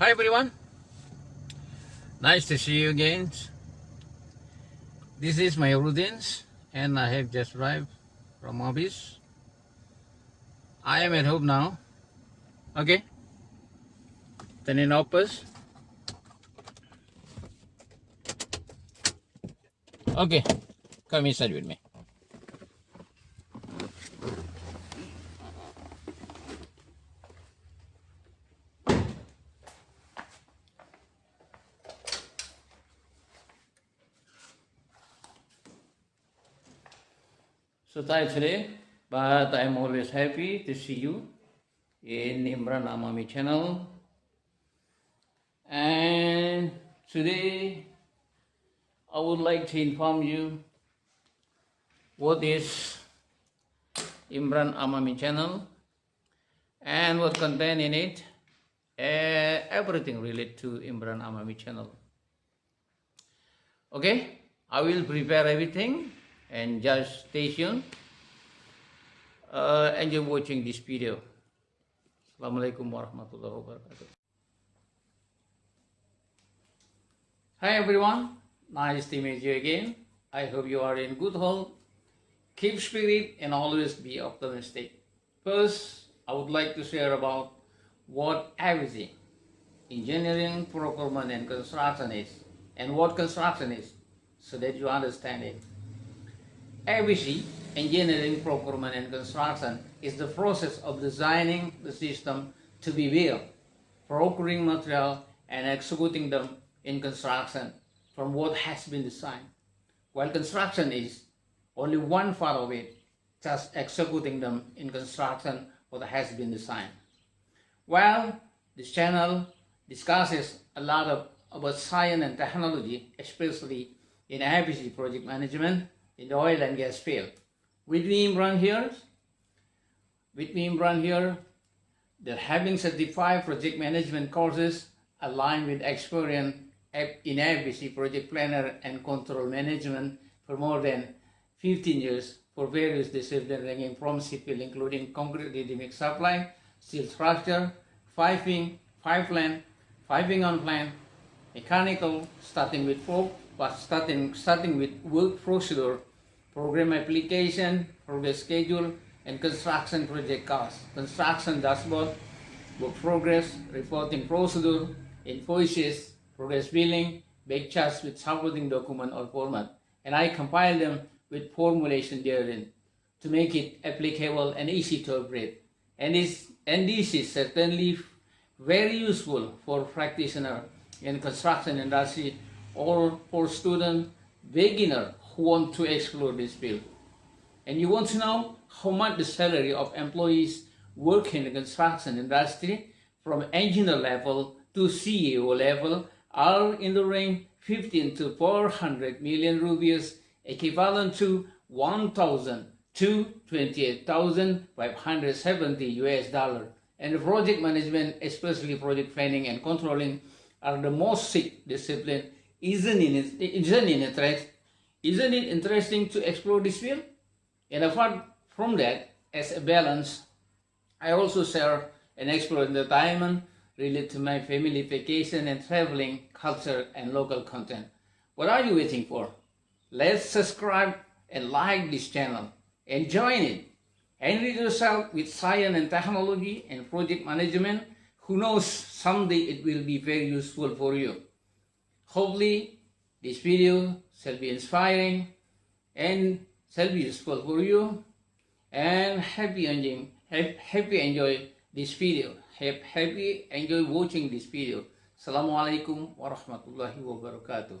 Hi everyone, nice to see you again. This is my routines and I have just arrived from office. I am at home now. Okay, turning office. Okay, come inside with me. So tired today, but I'm always happy to see you in Imran Amami channel. And today I would like to inform you what is Imran Amami channel and what content in it, everything related to Imran Amami channel. Okay, I will prepare everything and just stay tuned. Enjoy watching this video. Assalamualaikum warahmatullahi wabarakatuh. Hi everyone, nice to meet you again. I hope you are in good health. Keep spirit and always be optimistic. First, I would like to share about what ABC, engineering, procurement and construction is, and what construction is, so that you understand it. ABC, engineering, procurement and construction, is the process of designing the system to be built, procuring material and executing them in construction from what has been designed. While construction is only one part of it, just executing them in construction what has been designed. Well, this channel discusses a lot about science and technology, especially in ABC project management in the oil and gas field. With me Imran here, they're having certified project management courses aligned with experience in ABC project planner and control management for more than 15 years for various disciplines ranging from civil including concrete ready-mix supply, steel structure, piping, pipeline, piping on plan, mechanical, starting with work procedure, program application, progress schedule, and construction project cost, construction dashboard, work progress, reporting procedure, invoices, progress billing, backcharge with supporting document or format, and I compile them with formulation therein to make it applicable and easy to operate. And this is certainly very useful for practitioner in construction industry or for student beginner who want to explore this field. And you want to know how much the salary of employees working in the construction industry from engineer level to CEO level are in the range 15 to 400 million rupees, equivalent to 1,000 to 28,570 US dollar. And the project management, especially project planning and controlling, are the most sick discipline. Isn't it interesting to explore this field? And apart from that, as a balance, I also share and explore entertainment related to my family vacation and traveling, culture and local content. What are you waiting for? Let's subscribe and like this channel and join it. Enrich yourself with science and technology and project management. Who knows, someday it will be very useful for you. Hopefully, this video shall be inspiring and shall be useful for you. And happy enjoy this video. Happy enjoy watching this video. Assalamualaikum warahmatullahi wabarakatuh.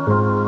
you.